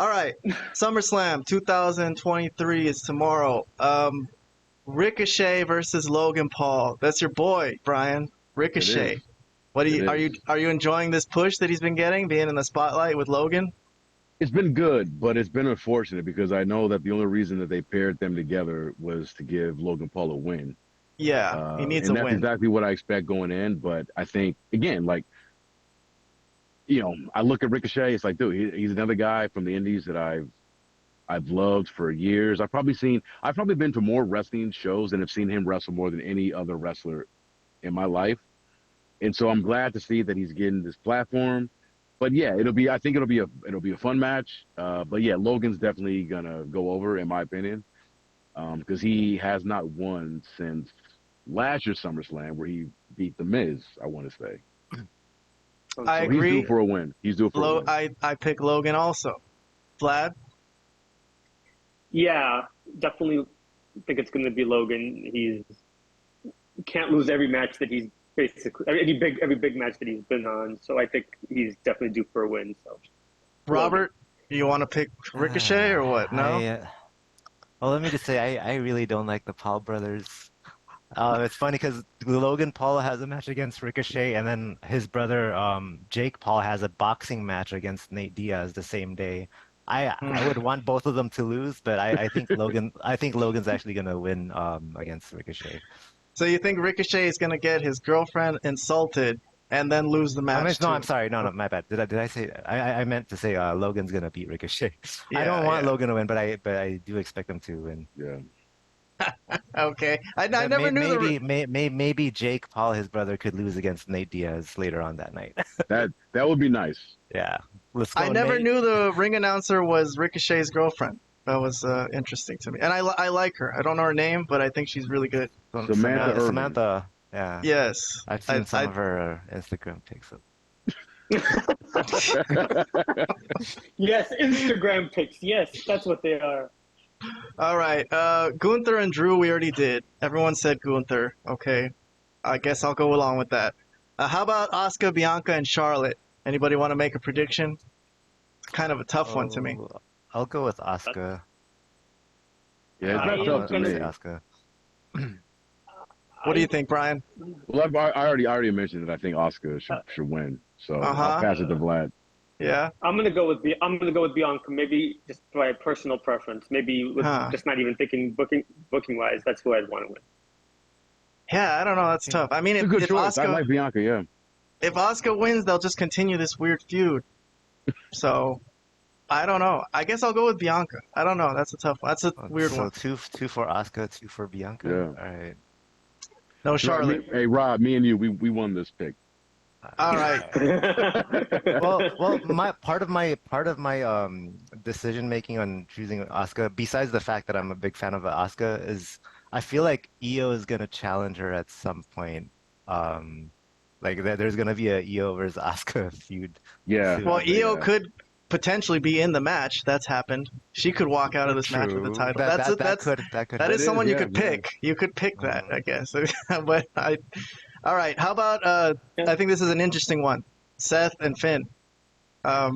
All right, SummerSlam 2023 is tomorrow. Ricochet versus Logan Paul. That's your boy, Brian. Ricochet. What do you are you enjoying this push that he's been getting, being in the spotlight with Logan? It's been good, but it's been unfortunate because I know that the only reason that they paired them together was to give Logan Paul a win. Yeah, he needs and a that's win. exactly what I expect going in. But I think, again, like, I look at Ricochet. It's like, dude, he's another guy from the Indies that I've loved for years. I've probably been to more wrestling shows and have seen him wrestle more than any other wrestler in my life. And so I'm glad to see that he's getting this platform. But yeah, I think it'll be a fun match. But yeah, Logan's definitely gonna go over, in my opinion, because he has not won since last year's SummerSlam, where he beat The Miz, I want to say. I agree. He's due for a win. I pick Logan also. Vlad? Yeah, definitely think it's going to be Logan. He can't lose every match that he's basically every big match that he's been on. So I think he's definitely due for a win. So, Robert, do you want to pick Ricochet or what? No. Well, let me just say I really don't like the Paul brothers. It's funny because Logan Paul has a match against Ricochet, and then his brother Jake Paul has a boxing match against Nate Diaz the same day. I would want both of them to lose, but I think Logan's actually gonna win against Ricochet. So you think Ricochet is gonna get his girlfriend insulted and then lose the match? I'm sorry. No, my bad. Did I say? I meant to say Logan's gonna beat Ricochet. Yeah, I don't want Logan to win, but I do expect him to win. Yeah. Okay. I never knew maybe Jake Paul, his brother, could lose against Nate Diaz later on that night. that would be nice. Yeah. I never knew the ring announcer was Ricochet's girlfriend. That was interesting to me, and I like her. I don't know her name, but I think she's really good. Samantha. Yeah. Yes. I've seen some of her Instagram pics. Yes, Instagram pics. Yes, that's what they are. All right. Gunther and Drew, we already did. Everyone said Gunther. Okay. I guess I'll go along with that. How about Asuka, Bianca, and Charlotte? Anybody want to make a prediction? It's kind of a tough one to me. I'll go with Asuka. Yeah, it's not tough to me. Asuka. What do you think, Brian? Well, I already mentioned that I think Asuka should win. So I'll pass it to Vlad. Yeah. I'm gonna go with Bianca. Maybe just by personal preference. Maybe with just not even thinking booking wise. That's who I'd want to win. Yeah, I don't know. That's tough. I mean, if choice. I like Bianca. Yeah. If Asuka wins, they'll just continue this weird feud. So, I don't know. I guess I'll go with Bianca. I don't know. That's a tough one. That's a weird one. So two for Asuka, 2 for Bianca. Yeah. All right. No Charlotte. Hey Rob, me and you, we won this pick. All right. well, my part of my decision making on choosing Asuka, besides the fact that I'm a big fan of Asuka, is I feel like Io is gonna challenge her at some point. Like there's gonna be a Io versus Asuka feud. Yeah. Well, Io could potentially be in the match. That's happened. She could walk out of this match with the title. That is someone you could pick. You could pick that, I guess. But all right. How about I think this is an interesting one. Seth and Finn. I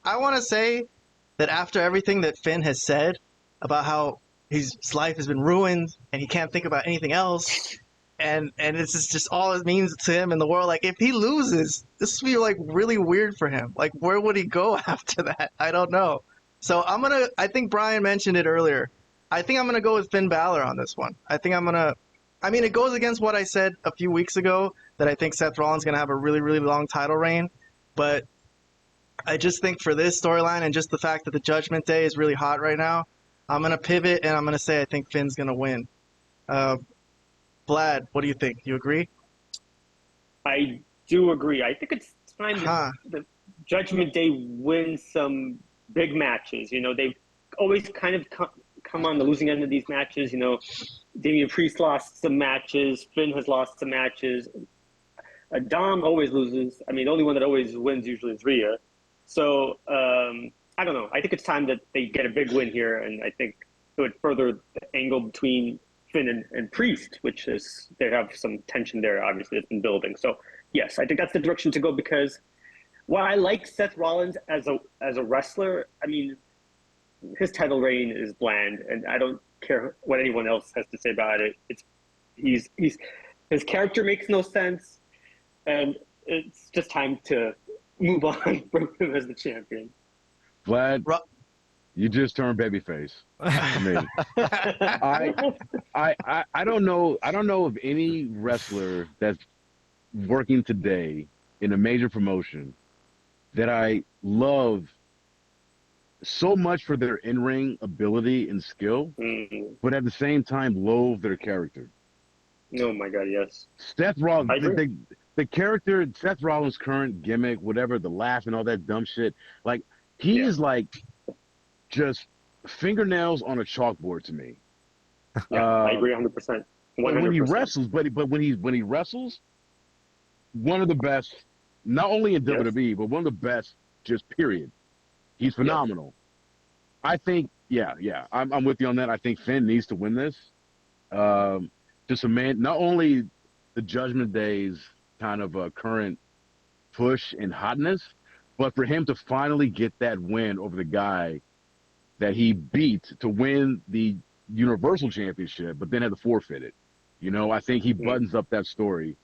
want to say that after everything that Finn has said about how his life has been ruined and he can't think about anything else, and it's just all it means to him in the world. Like, if he loses, this will be like really weird for him. Like, where would he go after that? I don't know. So I think Brian mentioned it earlier. I think I'm gonna go with Finn Balor on this one. I mean, it goes against what I said a few weeks ago, that I think Seth Rollins is going to have a really, really long title reign. But I just think for this storyline and just the fact that the Judgment Day is really hot right now, I'm going to pivot and I'm going to say I think Finn's going to win. Vlad, what do you think? Do you agree? I do agree. I think it's time that the Judgment Day wins some big matches. You know, they've always kind of come on the losing end of these matches. You know, Damian Priest lost some matches. Finn has lost some matches. Dom always loses. I mean, the only one that always wins usually is Rhea. So, I don't know. I think it's time that they get a big win here, and I think it would further the angle between Finn and Priest, which is, they have some tension there, obviously, it's been building. So, yes, I think that's the direction to go, because While I like Seth Rollins as a wrestler, I mean, his title reign is bland, and I don't care what anyone else has to say about it. He's his character makes no sense, and it's just time to move on from him as the champion. Vlad, you just turned babyface. I mean, I don't know of any wrestler that's working today in a major promotion that I love so much for their in-ring ability and skill, but at the same time loathe their character. Oh my God, yes. Seth Rollins, the character, Seth Rollins' current gimmick, whatever, the laugh and all that dumb shit, like he is like just fingernails on a chalkboard to me. Yeah, I agree 100%. 100%. When he wrestles, but when he wrestles, one of the best, not only in WWE, but one of the best, just period. He's phenomenal. I think, I'm with you on that. I think Finn needs to win this. To cement not only the Judgment Day's kind of current push and hotness, but for him to finally get that win over the guy that he beat to win the Universal Championship, but then had to forfeit it. You know, I think he buttons up that story.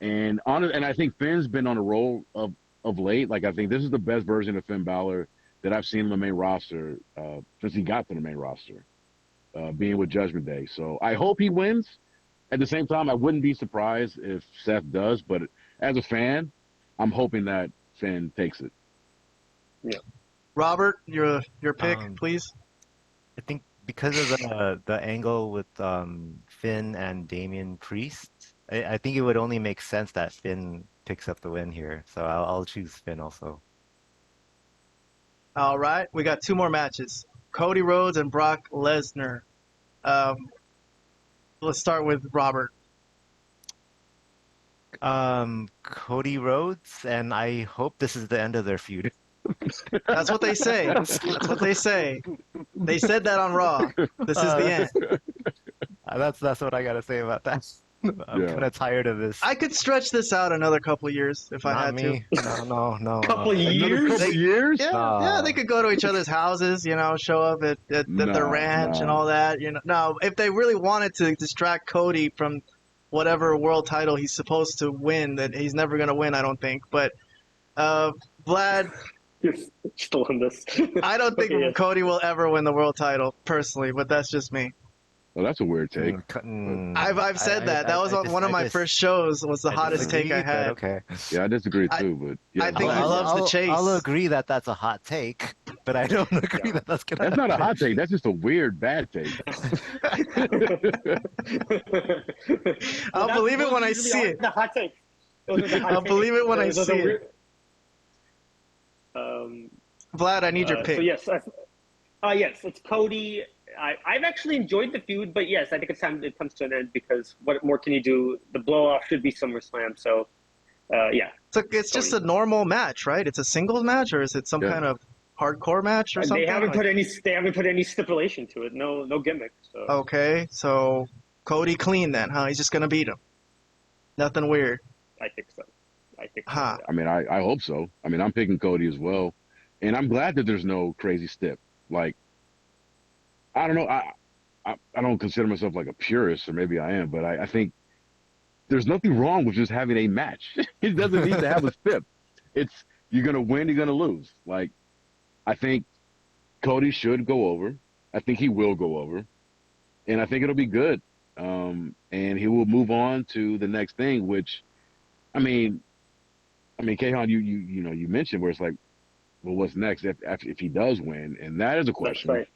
And I think Finn's been on a roll of late. Like, I think this is the best version of Finn Balor that I've seen on the main roster since he got to the main roster, being with Judgment Day. So I hope he wins. At the same time, I wouldn't be surprised if Seth does. But as a fan, I'm hoping that Finn takes it. Yeah. Robert, your pick, please. I think because of the angle with Finn and Damian Priest, I think it would only make sense that Finn picks up the win here. So I'll choose Finn also. All right, we got two more matches: Cody Rhodes and Brock Lesnar. Let's start with Robert. Cody Rhodes, and I hope this is the end of their feud. That's what they say. That's what they say. They said that on Raw. This is the end. That's what I gotta say about that. I'm kind of tired of this. I could stretch this out another couple of years if I had to. No. Couple of years? Yeah, they could go to each other's houses, show up at their ranch and all that. No, if they really wanted to distract Cody from whatever world title he's supposed to win, that he's never going to win, I don't think. But Vlad, you're still on this. I don't think Cody will ever win the world title personally, but that's just me. Well, that's a weird take. I've said that. That was on one of my first shows. Was the hottest take I had. Okay. Yeah, I disagree too, but yeah. I think he loves the chase. I'll agree that that's a hot take, but I don't agree that that's gonna. That's not a hot take. That's just a weird bad take. I'll believe it when I see it. The hot take. I'll believe it when I see it. Vlad, I need your pick. So yes, it's Cody. I've actually enjoyed the feud, but yes, I think it's time it comes to an end because what more can you do? The blow-off should be SummerSlam, so yeah. It's just a normal match, right? It's a singles match, or is it some kind of hardcore match or something? They haven't put any stipulation to it. No gimmick. So. Okay, so Cody clean then, huh? He's just gonna beat him. Nothing weird. I think so. Huh. I mean, I hope so. I mean, I'm picking Cody as well, and I'm glad that there's no crazy stip. Like, I don't know. I don't consider myself like a purist, or maybe I am, but I think there's nothing wrong with just having a match. It doesn't need to have a stip. It's you're gonna win, you're gonna lose. Like, I think Cody should go over. I think he will go over, and I think it'll be good. And he will move on to the next thing. Which, I mean, Kayhan, you mentioned where it's like, well, what's next if he does win? And that is a question. That's right.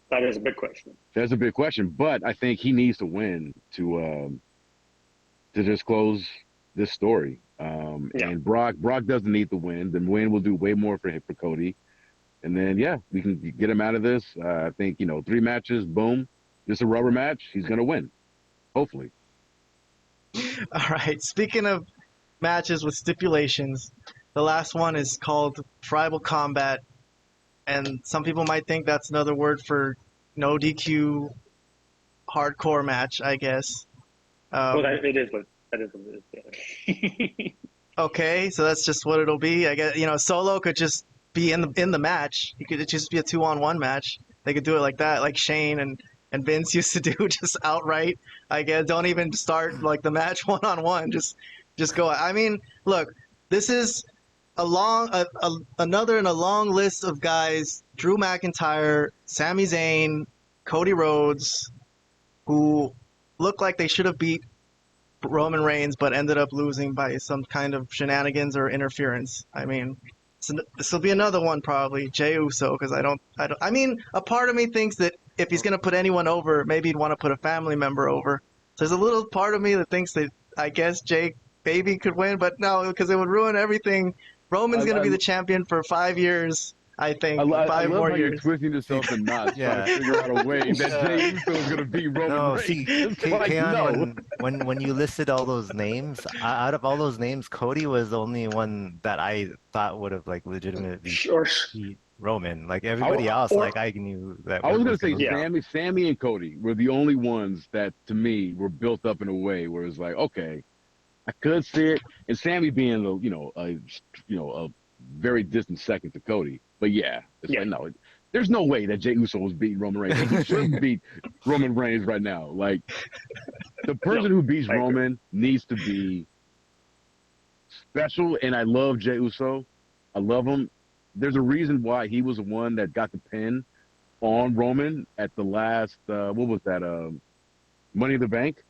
That is a big question. That's a big question, but I think he needs to win to just close this story. And Brock doesn't need the win. The win will do way more for Cody. And then we can get him out of this. I think 3 matches, boom, just a rubber match. He's gonna win, hopefully. All right. Speaking of matches with stipulations, the last one is called Tribal Combat. And some people might think that's another word for no DQ hardcore match, I guess. Well, it is what it is. Yeah. Okay, so that's just what it'll be. I guess Solo could just be in the match. He could just be a 2-on-1 match. They could do it like that, like Shane and Vince used to do, just outright. I guess don't even start like the match 1-on-1. Just go. I mean, look, this is another in a long list of guys: Drew McIntyre, Sami Zayn, Cody Rhodes, who look like they should have beat Roman Reigns, but ended up losing by some kind of shenanigans or interference. I mean, this will be another one probably, Jey Uso, because I mean, a part of me thinks that if he's gonna put anyone over, maybe he'd want to put a family member over. So there's a little part of me that thinks that I guess Jey maybe could win, but no, because it would ruin everything. Roman's gonna be the champion for 5 years. I think I 5 love more how years. you're twisting yourself in knots, Yeah. trying to figure out a way that Jey Uso is going to beat Roman No, Reigns. see, It's like, no. when you listed all those names, out of all those names, Cody was the only one that I thought would have like legitimately Sure. beat Roman. Like everybody else, like I knew that. I was going to say Yeah. Sammy and Cody were the only ones that, to me, were built up in a way where it's like, okay, I could see it, and Sammy being a very distant second to Cody. But yeah, it's like no, there's no way that Jey Uso was beating Roman Reigns. He shouldn't beat Roman Reigns right now. Like the person who beats Roman needs to be special. And I love Jey Uso. I love him. There's a reason why he was the one that got the pin on Roman at the last what was that? Money in the Bank.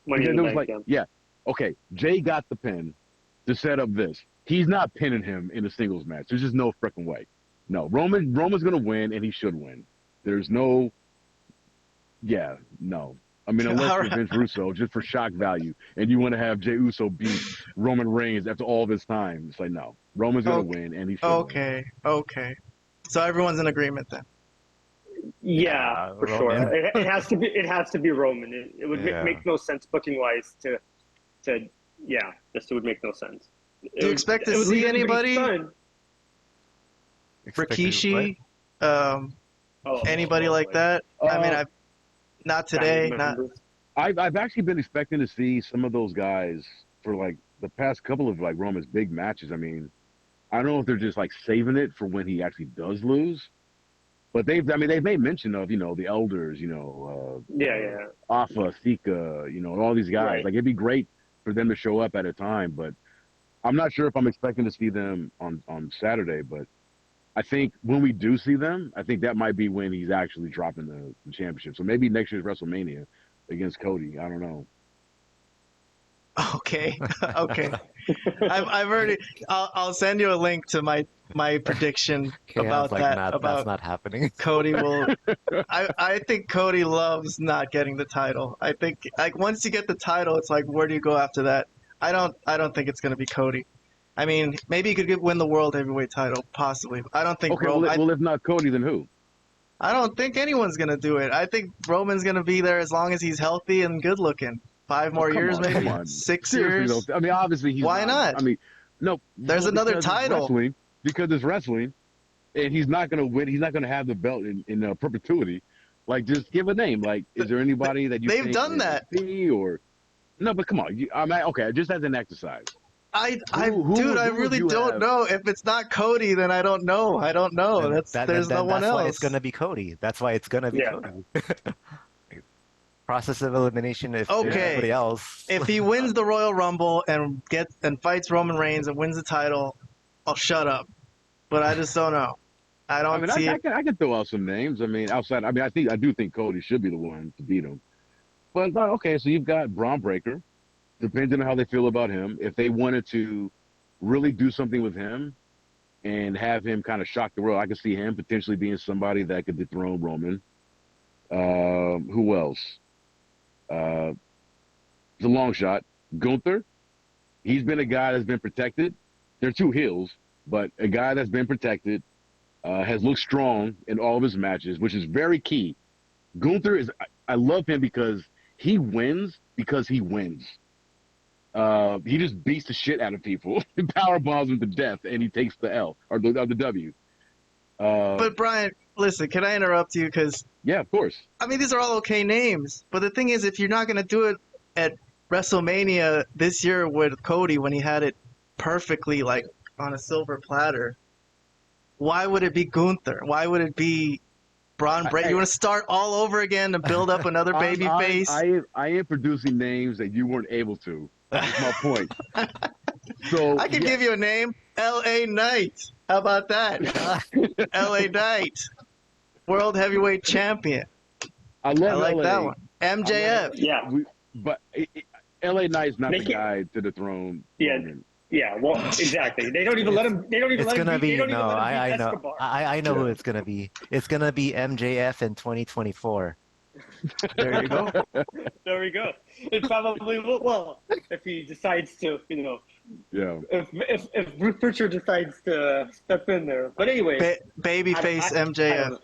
Money in the Bank. Yeah. Okay, Jey got the pin to set up this. He's not pinning him in a singles match. There's just no freaking way. No, Roman's going to win, and he should win. There's no, no. I mean, unless you're Vince Russo, just for shock value, and you want to have Jey Uso beat Roman Reigns after all this time. It's like, no. Roman's going to win, and he should win. Okay. So everyone's in agreement then. Yeah, for Roman. sure. It has to be. It has to be Roman. It would make no sense booking wise to this would make no sense. Do you expect to see anybody? Rikishi, anybody like that? I mean, not today. I've actually been expecting to see some of those guys for like the past couple of like Roman's big matches. I mean, I don't know if they're just like saving it for when he actually does lose. But they've made mention of, the elders, Alpha, Sika, all these guys. Right. Like it'd be great for them to show up at a time, but I'm not sure if I'm expecting to see them on Saturday. But I think when we do see them, I think that might be when he's actually dropping the championship. So maybe next year's WrestleMania against Cody. I don't know. Okay. I've already. I'll send you a link to my prediction about like, that. About that's not happening. Cody will. I think Cody loves not getting the title. I think like once you get the title, it's like where do you go after that? I don't think it's going to be Cody. I mean, maybe he could win the world heavyweight title, possibly. I don't think. Okay, well, if not Cody, then who? I don't think anyone's going to do it. I think Roman's going to be there as long as he's healthy and good looking. 5 more years, maybe 6 years. Though. I mean, obviously he's. Why not? I mean, no. There's another title. Because it's wrestling, and he's not going to win. He's not going to have the belt in perpetuity. Like, just give a name. Like, is there anybody that you? They've done that. Or no, but come on. I mean, okay, just as an exercise. I really don't know. If it's not Cody, then I don't know. I don't know. There's no one else. That's why it's gonna be Cody. That's why it's gonna be Cody. Process of elimination. If there's anybody else, if he wins the Royal Rumble and fights Roman Reigns and wins the title, I'll shut up. But I just don't know. I can throw out some names. I mean, outside. I mean, I do think Cody should be the one to beat him. But okay, so you've got Braun Breaker. Depending on how they feel about him, if they wanted to really do something with him and have him kind of shock the world, I could see him potentially being somebody that could dethrone Roman. Who else? The long shot. Gunther. He's been a guy that's been protected. They're two heels, but a guy that's been protected, has looked strong in all of his matches, which is very key. Gunther I love him because he wins because he wins. He just beats the shit out of people and power bombs them to death, and he takes the L or the W. But Brian, listen, can I interrupt you? Because yeah, of course. I mean, these are all okay names, but the thing is, if you're not going to do it at WrestleMania this year with Cody when he had it perfectly like on a silver platter, why would it be Gunther? Why would it be Braun Breaker? You want to start all over again and build up another baby face? I am producing names that you weren't able to. That's my point. So I could give you a name, L.A. Knight. How about that? L.A. Knight, World Heavyweight Champion. I like LA. That one. MJF. Yeah. But LA Knight's not the guy to dethrone. Yeah. Roman. Yeah, well, exactly. They don't even let him. They don't even It's let him. gonna be I know. Escobar. I know who it's gonna be. It's gonna be MJF in 2024. There you go. There we go. It probably will. Well, if he decides to, Yeah. If Bruce Pritchard decides to step in there. But anyway, babyface MJF.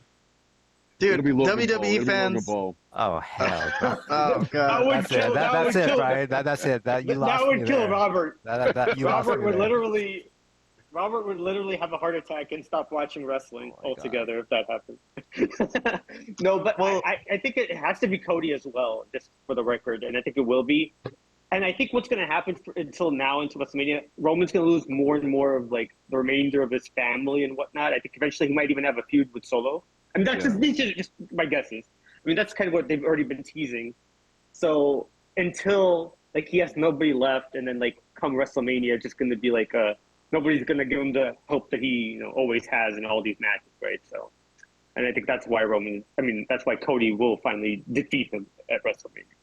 It'll Dude, be Logan WWE Paul. fans. Oh hell! Oh god. That's it, Brian. That's it. You lost that would me kill there. Robert. You lost Robert me would there. Robert would literally have a heart attack and stop watching wrestling altogether if that happened. No, but I think it has to be Cody as well, just for the record, and I think it will be. And I think what's going to happen until WrestleMania, Roman's going to lose more and more of like the remainder of his family and whatnot. I think eventually he might even have a feud with Solo. I mean, that's just my guesses. I mean, that's kind of what they've already been teasing. So until like he has nobody left, and then like come WrestleMania, it's just going to be like nobody's going to give him the hope that he always has in all these matches, right? So, and I think that's why that's why Cody will finally defeat him at WrestleMania.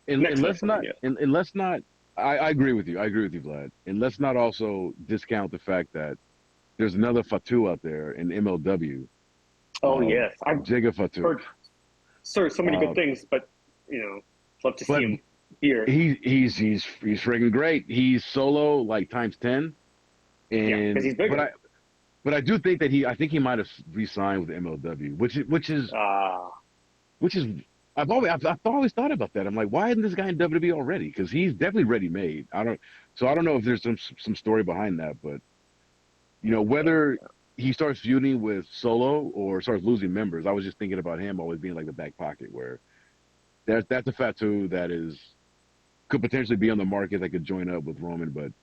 And let's not. I agree with you. I agree with you, Vlad. And let's not also discount the fact that there's another Fatu out there in MLW. Oh yes, I've Fatu. heard so many good things, but love to see him here. He's freaking great. He's Solo like times 10, and because he's bigger. But I do think that I think he might have re-signed with MLW, which is I've always thought about that. I'm like, why isn't this guy in WWE already? Because he's definitely ready made. I don't know if there's some story behind that, but whether he starts feuding with Solo or starts losing members, I was just thinking about him always being like the back pocket, where that's a Fatu that could potentially be on the market that could join up with Roman.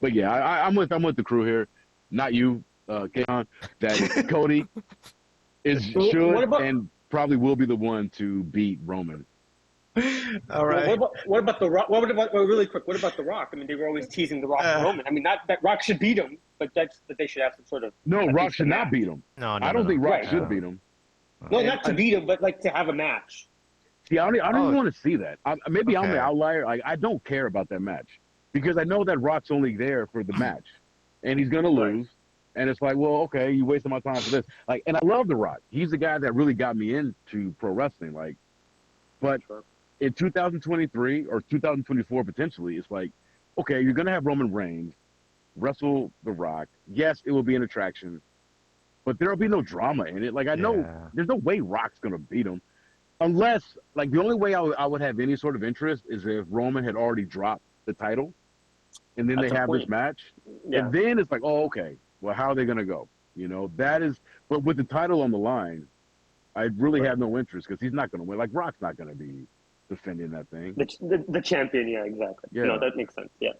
But yeah, I'm with the crew here, not you, Keon, that Cody and probably will be the one to beat Roman. All right. What about the Rock? Really quick? What about the Rock? I mean, they were always teasing the Rock and Roman. I mean, not that Rock should beat him, but that they should have some sort of. No, Rock should not beat him. No, I don't think Rock should beat him. No, not to beat him, but like to have a match. See, I don't even want to see that. Maybe I'm the outlier. Like, I don't care about that match because I know that Rock's only there for the match, and he's gonna lose. And it's like, well, okay, you wasted my time for this. Like, and I love The Rock. He's the guy that really got me into pro wrestling. Like, but in 2023 or 2024 potentially, it's like, okay, you're gonna have Roman Reigns wrestle The Rock. Yes, it will be an attraction, but there'll be no drama in it. Like, I know there's no way Rock's gonna beat him, unless like the only way I would have any sort of interest is if Roman had already dropped the title, and then they have this match, and then it's like, oh, okay. Well, how are they going to go? That is, but with the title on the line, I really have no interest because he's not going to win. Like, Rock's not going to be defending that thing. The champion, yeah, exactly. Yeah. No, that makes sense, yeah.